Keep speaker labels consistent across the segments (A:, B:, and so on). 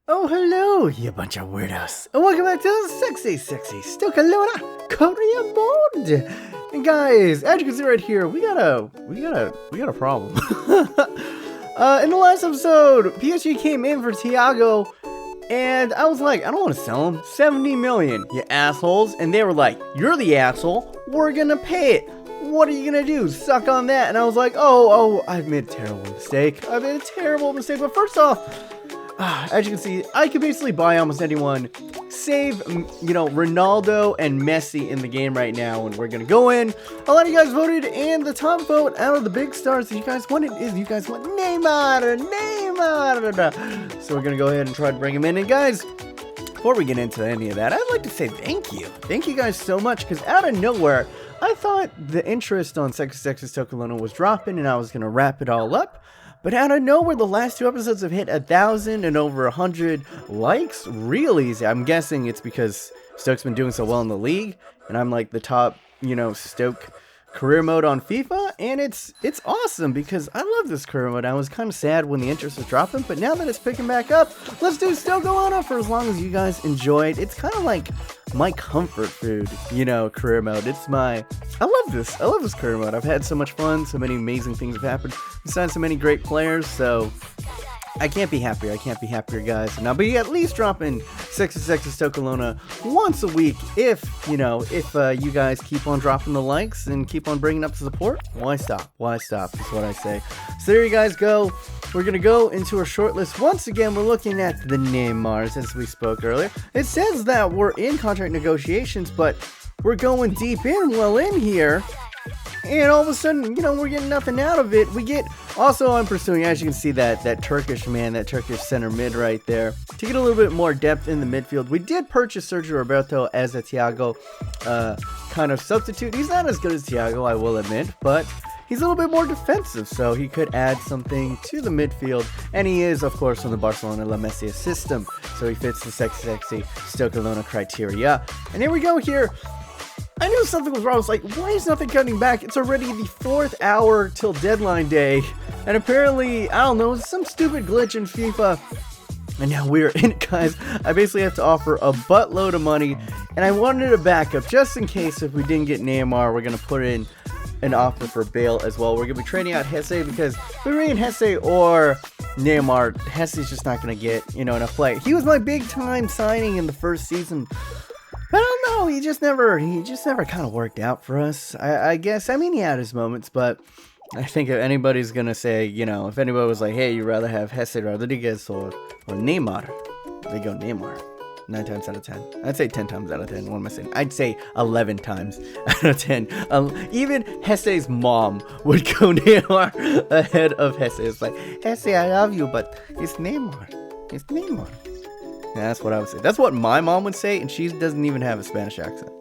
A: Oh, hello, you bunch of weirdos. And welcome back to the sexy Stokalona Korea mode. And guys, as you can see right here, we got a problem. In the last episode, PSG came in for Thiago, and I was like, I don't want to sell him. 70 million, you assholes. And they were like, you're the asshole. We're gonna pay it. What are you gonna do? Suck on that. And I was like, oh, I've made a terrible mistake. But first off, as you can see, I could basically buy almost anyone, save, Ronaldo and Messi in the game right now, and we're gonna go in. A lot of you guys voted, and the top vote out of the big stars that you guys wanted is you guys want Neymar. So we're gonna go ahead and try to bring him in. And guys, before we get into any of that, I'd like to say thank you. Thank you guys so much, because out of nowhere, I thought the interest on Sexy Stokalona was dropping, and I was gonna wrap it all up. But out of nowhere, the last two episodes have hit 1,000 and over 100 likes. Really? I'm guessing it's because Stoke's been doing so well in the league, and I'm like the top, Stoke career mode on FIFA, and it's awesome because I love this career mode. I was kind of sad when the interest was dropping, but now that it's picking back up, let's do Stokalona for as long as you guys enjoyed. It's kind of like my comfort food, career mode. I love this career mode. I've had so much fun, so many amazing things have happened, I've signed so many great players, so I can't be happier, guys. And I'll be at least dropping Sexy Stokalona once a week if you guys keep on dropping the likes and keep on bringing up the support. Why stop is what I say. So there you guys go. We're going to go into our short list. Once again, we're looking at the Neymars as we spoke earlier. It says that we're in contract negotiations, but we're going deep in here. And all of a sudden, we're getting nothing out of it. I'm pursuing, as you can see, that Turkish man, that Turkish center mid right there. To get a little bit more depth in the midfield, we did purchase Sergio Roberto as a Thiago kind of substitute. He's not as good as Thiago, I will admit, but he's a little bit more defensive, so he could add something to the midfield. And he is, of course, on the Barcelona La Masia system, so he fits the sexy Stokalona criteria. And here we go here. I knew something was wrong. I was like, why is nothing coming back? It's already the 4th hour till deadline day. And apparently, I don't know, some stupid glitch in FIFA. And now we're in it, guys. I basically have to offer a buttload of money. And I wanted a backup just in case if we didn't get Neymar, we're going to put in an offer for Bale as well. We're going to be trading out Hesse because if we bring in Hesse or Neymar, Hesse's just not going to get, enough play. He was my big time signing in the first season. I don't know, he just never kind of worked out for us, I guess. I mean, he had his moments, but I think if anybody's going to say, if anybody was like, hey, you'd rather have Hesse Rodriguez or Neymar, they go Neymar. 9 times out of 10. I'd say 10 times out of 10. What am I saying? I'd say 11 times out of 10. Even Hesse's mom would go Neymar ahead of Hesse. It's like, Hesse, I love you, but it's Neymar. It's Neymar. Yeah, that's what I would say. That's what my mom would say, and she doesn't even have a Spanish accent.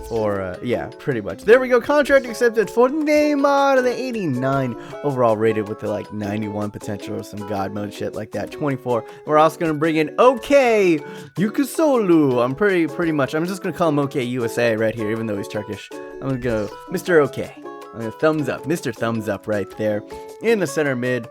A: Or, yeah, pretty much. There we go. Contract accepted for Neymar, the 89 overall rated with the, 91 potential or some god mode shit like that. 24. We're also going to bring in OK Yukisolu. I'm pretty much, I'm just going to call him OK USA right here, even though he's Turkish. I'm going to go Mr. OK. I'm going to thumbs up. Mr. Thumbs Up right there in the center mid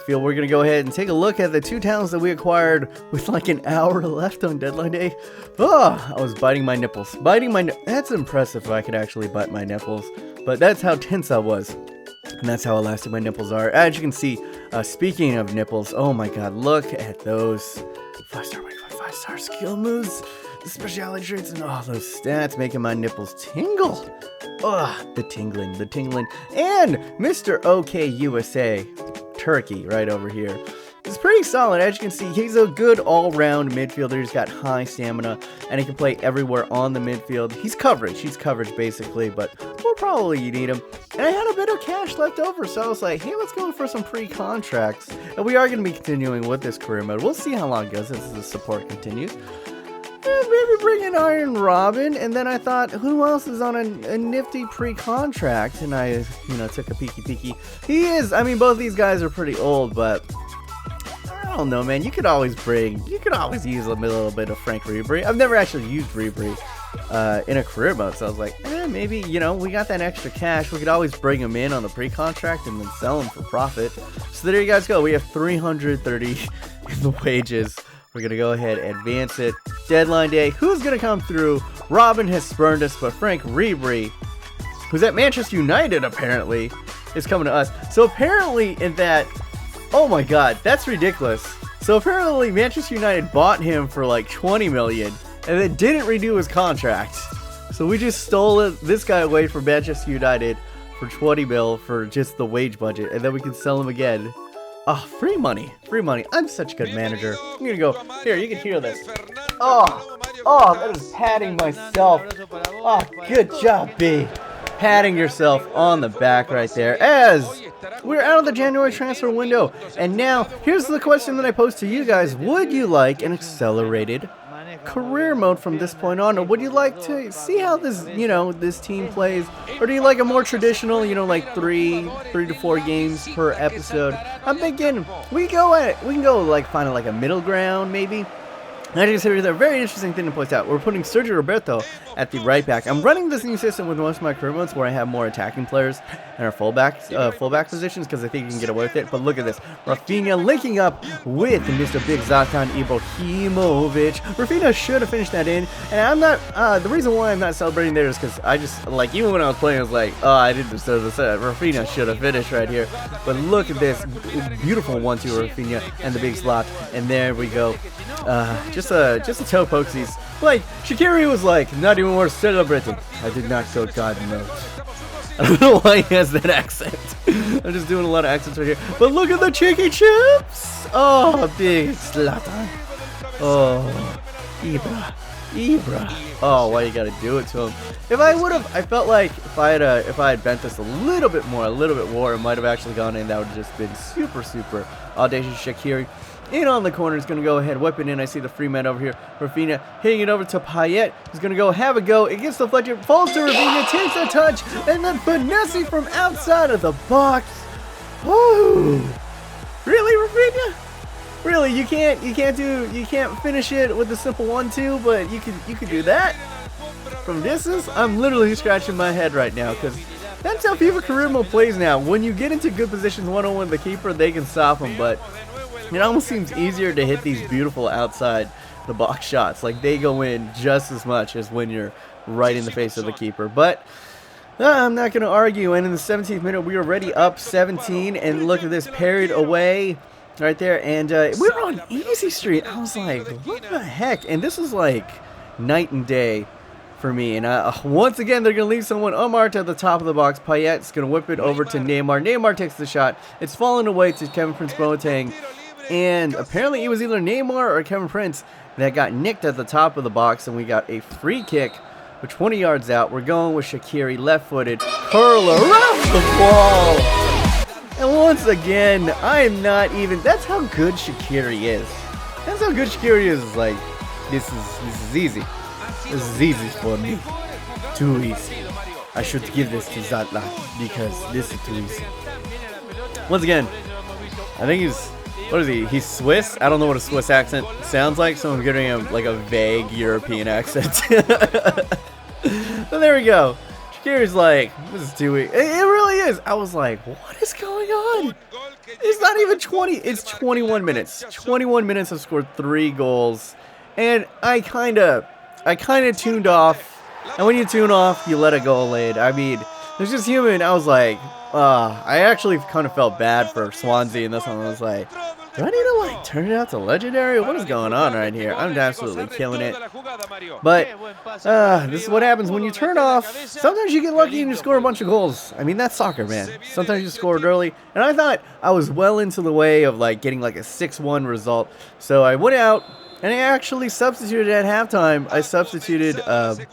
A: field. We're going to go ahead and take a look at the two talents that we acquired with an hour left on deadline day. Oh, I was biting my nipples. That's impressive if I could actually bite my nipples. But that's how tense I was. And that's how elastic my nipples are. As you can see, speaking of nipples, oh my god, look at those 5-star skill moves. The speciality traits and all those stats making my nipples tingle. Ugh, the tingling. And Mr. OK USA, Turkey, right over here. It's pretty solid. As you can see, he's a good all-round midfielder. He's got high stamina, and he can play everywhere on the midfield. He's coverage basically, but we'll probably need him. And I had a bit of cash left over, so I was like, hey, let's go for some pre-contracts. And we are going to be continuing with this career mode. We'll see how long it goes as the support continues. Maybe bring in Iron Robin, and then I thought, who else is on a nifty pre-contract? And I, took a peeky. Both these guys are pretty old, but I don't know, man. You could always use a little bit of Frank Ribery. I've never actually used Ribery in a career mode, so I was like, maybe, we got that extra cash. We could always bring him in on the pre-contract and then sell him for profit. So there you guys go. We have 330 in the wages We're going to go ahead and advance it. Deadline day. Who's going to come through? Robin has spurned us, but Frank Ribery, who's at Manchester United apparently, is coming to us. So apparently in that... Oh my god, that's ridiculous. So apparently Manchester United bought him for like 20 million and then didn't renew his contract. So we just stole this guy away from Manchester United for 20 mil for just the wage budget, and then we can sell him again. Oh, free money. Free money. I'm such a good manager. I'm gonna go. Here, you can hear this. Oh, that is patting myself. Oh, good job, B. Patting yourself on the back right there as we're out of the January transfer window. And now, here's the question that I posed to you guys. Would you like an accelerated career mode from this point on, or would you like to see how this, this team plays, or do you like a more traditional, like three to 4 games per episode? I'm thinking we can go like find like a middle ground maybe. And I just hear a very interesting thing to point out. We're putting Sergio Roberto at the right back. I'm running this new system with most of my career modes where I have more attacking players and our fullback positions because I think you can get away with it. But look at this. Rafinha linking up with Mr. Big Zlatan Ibrahimovic. Rafinha should have finished that in. And I'm not, the reason why I'm not celebrating there is because I just, like, even when I was playing, I was like, oh, I didn't deserve this. Rafinha should have finished right here. But look at this beautiful 1-2 Rafinha and the Big Zlat. And there we go. Just a toe pokesies. Like, Shaqiri was like, not even worth celebrating. I did not go God knows. I don't know why he has that accent. I'm just doing a lot of accents right here. But look at the cheeky chips! Oh, Big Zlatan. Oh, Ibra. Oh, why you gotta do it to him? If I would've, I felt like if I had bent this a little bit more, it might have actually gone in. That would have just been super audacious. Shaqiri in on the corner is going to go ahead, whip it in. I see the free man over here. Rafinha hitting it over to Payet. He's going to go have a go. It gets deflected, falls to Rafinha, takes a touch, and then finessing from outside of the box. Woo! Really, Rafinha? Really, you can't finish it with a simple 1-2, but you could do that from distance. I'm literally scratching my head right now because that's how FIFA Career Mode plays now. When you get into good positions one-on-one with the keeper, they can stop them, but it almost seems easier to hit these beautiful outside the box shots. Like, they go in just as much as when you're right in the face of the keeper. But I'm not going to argue. And in the 17th minute, we were already up 17. And look at this, parried away right there. And we were on easy street. I was like, what the heck? And this was like night and day for me. And once again, they're going to leave someone unmarked at the top of the box. Payet's going to whip it over to Neymar. Neymar takes the shot. It's fallen away to Kevin Prince Boateng. And apparently it was either Neymar or Kevin Prince that got nicked at the top of the box, and we got a free kick with 20 yards out. We're going with Shaqiri, left-footed, curl around the ball. And once again, I am not even, that's how good Shaqiri is. That's how good Shaqiri is. It's like, this is easy. This is easy for me. Too easy. I should give this to Zlatan because this is too easy. Once again, I think what is he? He's Swiss? I don't know what a Swiss accent sounds like, so I'm giving him like a vague European accent. So there we go. Shaqiri's like, this is too easy. It really is. I was like, what is going on? It's not even 20. It's 21 minutes. 21 minutes have scored 3 goals. And I kind of tuned off. And when you tune off, you let it go late. I mean, it's just human. I was like, I actually kind of felt bad for Swansea in this one. I was like, do I need to like turn it out to legendary? What is going on right here? I'm absolutely killing it. But this is what happens when you turn off. Sometimes you get lucky and you score a bunch of goals. I mean, that's soccer, man. Sometimes you scored early. And I thought I was well into the way of like getting like a 6-1 result. So I went out and I actually substituted at halftime. I substituted both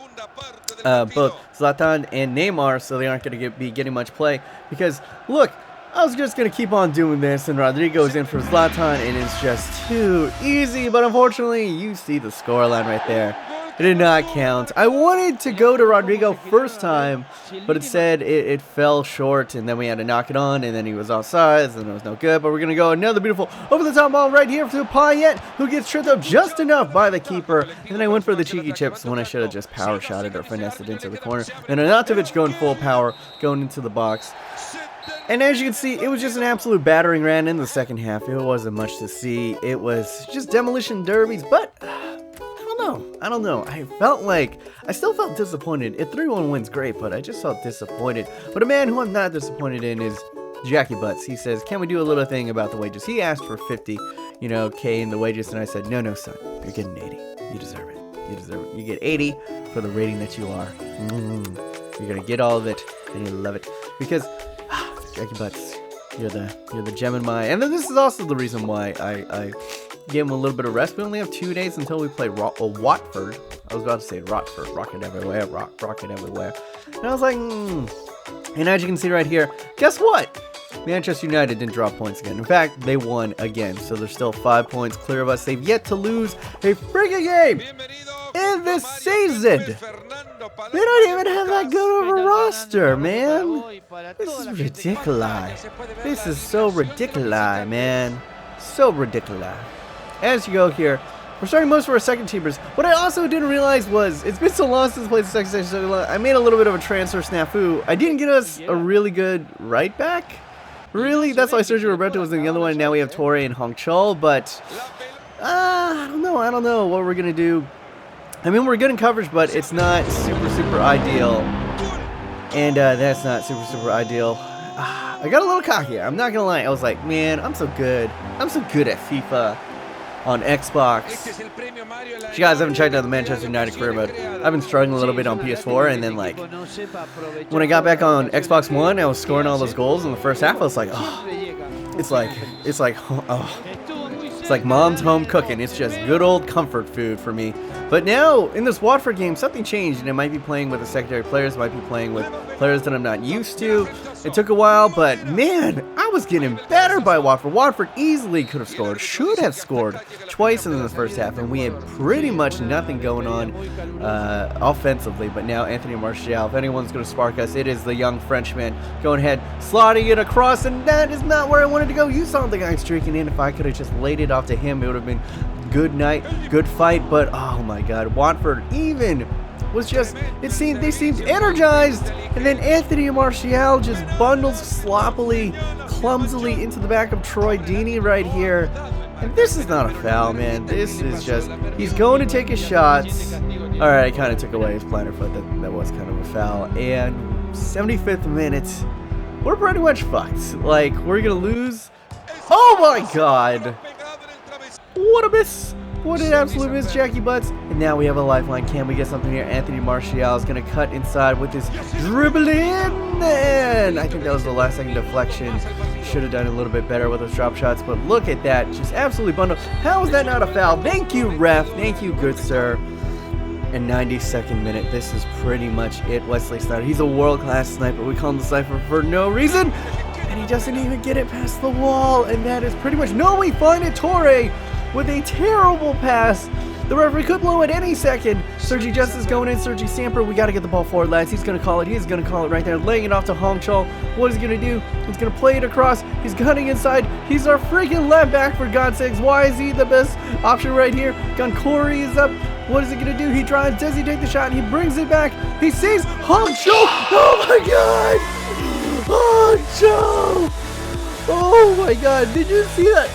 A: Zlatan and Neymar, so they aren't going to be getting much play. Because, look, I was just going to keep on doing this, and Rodrigo's in for Zlatan, and it's just too easy. But unfortunately, you see the scoreline right there. It did not count. I wanted to go to Rodrigo first time, but it said it fell short, and then we had to knock it on, and then he was offsides, and it was no good. But we're going to go another beautiful over-the-top ball right here to Payet, who gets tripped up just enough by the keeper. And then I went for the cheeky chips when I should have just power shot it or finessed it into the corner. And Arnautovic going full power, going into the box. And as you can see, it was just an absolute battering ram in the second half. It wasn't much to see. It was just demolition derbies, but I don't know. I still felt disappointed. If 3-1 wins, great, but I just felt disappointed. But a man who I'm not disappointed in is Jackie Butts. He says, can we do a little thing about the wages? He asked for 50, K in the wages, and I said, no, son, you're getting 80. You deserve it. You deserve it. You get 80 for the rating that you are. You're gonna get all of it, and you love it. Because, Jackie Butts, you're the gem in my... And then this is also the reason why I gave him a little bit of rest. We only have 2 days until we play Watford. I was about to say Rotford. Rocket everywhere. Rocket everywhere. And I was like, And as you can see right here, guess what? Manchester United didn't drop points again. In fact, they won again. So they're still 5 points clear of us. They've yet to lose a freaking game in this season. They don't even have that good of a roster, man. This is ridiculous. This is so ridiculous, man. So ridiculous. As you go here, we're starting most of our second teamers. What I also didn't realize was, it's been so long since I played the second stage, so I made a little bit of a transfer snafu. I didn't get us a really good right back. Really? That's why Sergio Roberto was in the other one. Now we have Torre and Hong Chol, but I don't know what we're going to do. I mean, we're good in coverage, but it's not super ideal. And that's not super ideal. I got a little cocky. I'm not going to lie. I was like, man, I'm so good. I'm so good at FIFA on Xbox. If you guys haven't checked out the Manchester United career mode, I've been struggling a little bit on PS4, and then like when I got back on Xbox One, I was scoring all those goals in the first half. I was like, oh, it's like mom's home cooking. It's just good old comfort food for me. But now in this Watford game, something changed, and it might be playing with the secondary players, might be playing with players that I'm not used to. It took a while, but man, I was getting better by Watford. Watford easily could have scored, should have scored twice in the first half, and we had pretty much nothing going on offensively. But now Anthony Martial, if anyone's going to spark us, it is the young Frenchman going ahead, slotting it across, and that is not where I wanted to go. You saw the guy streaking in. If I could have just laid it off to him, it would have been good night, good fight. But oh my God, Watford even was just, they seemed energized, and then Anthony Martial just bundles sloppily, clumsily into the back of Troy Deeney right here. And this is not a foul, man. This is just, he's going to take his shots. All right, I kind of took away his plantar foot. That was kind of a foul. And 75th minute, we're pretty much fucked. Like, we're gonna lose. Oh my God. What a miss. What an absolute miss, Jackie Butts. And now we have a lifeline. Can we get something here? Anthony Martial is going to cut inside with his dribble in. And I think that was the last second deflection. Should have done a little bit better with those drop shots. But look at that. Just absolutely bundled. How is that not a foul? Thank you, ref. Thank you, good sir. And 92nd minute. This is pretty much it. Wesley Sneijder. He's a world-class sniper. We call him the sniper for no reason. And he doesn't even get it past the wall. And that is pretty much... No, we find it. Torre with a terrible pass. The referee could blow at any second. Sergi Justice going in. Sergi Samper. We got to get the ball forward, lads. He's going to call it. He's going to call it right there. Laying it off to Hong Chol. What is he going to do? He's going to play it across. He's cutting inside. He's our freaking left back, for God's sakes. Why is he the best option right here? Gonkori is up. What is he going to do? He tries. Does he take the shot? He brings it back. He sees Hong Chol. Oh my God. Hong Chol. Oh my God. Did you see that?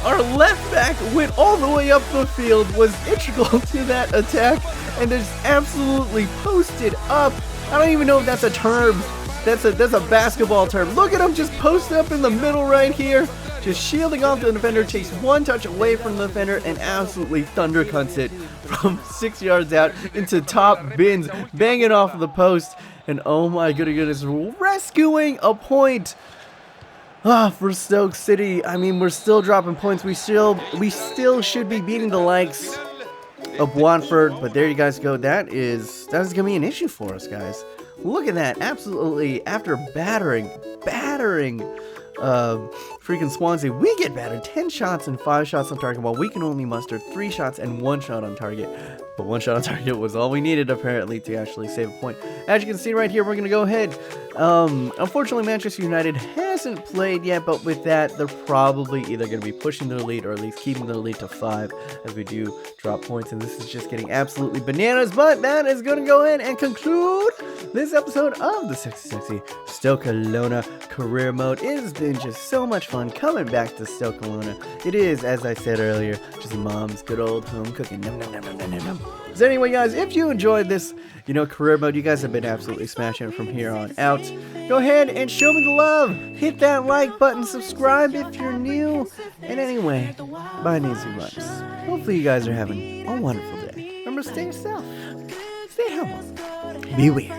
A: Our left back went all the way up the field, was integral to that attack, and just absolutely posted up. I don't even know if that's a term. That's a basketball term. Look at him just posted up in the middle right here, just shielding off the defender, takes one touch away from the defender, and absolutely thundercunts it from 6 yards out into top bins, banging off of the post, and oh my goodness, rescuing a point. For Stoke City. I mean, we're still dropping points. We still should be beating the likes of Watford, but there you guys go. That is gonna be an issue for us, guys. Look at that. Absolutely, after battering freaking Swansea, we get battered. 10 shots and 5 shots on target, while we can only muster 3 shots and 1 shot on target. But one shot on target was all we needed, apparently, to actually save a point. As you can see right here, we're going to go ahead. Unfortunately, Manchester United hasn't played yet, but with that, they're probably either going to be pushing their lead or at least keeping their lead to 5 as we do drop points. And this is just getting absolutely bananas. But that is going to go in and conclude this episode of the Sexy Stoke Kelowna career mode. It has been just so much fun coming back to Stoke Kelowna. It is, as I said earlier, just mom's good old home cooking. Nom, nom, nom, nom, nom, nom, nom. So anyway, guys, if you enjoyed this, career mode, you guys have been absolutely smashing it from here on out. Go ahead and show me the love. Hit that like button, subscribe if you're new. And anyway, my name's Rhymes. Hopefully you guys are having a wonderful day. Remember, stay yourself. Stay humble. Be weird.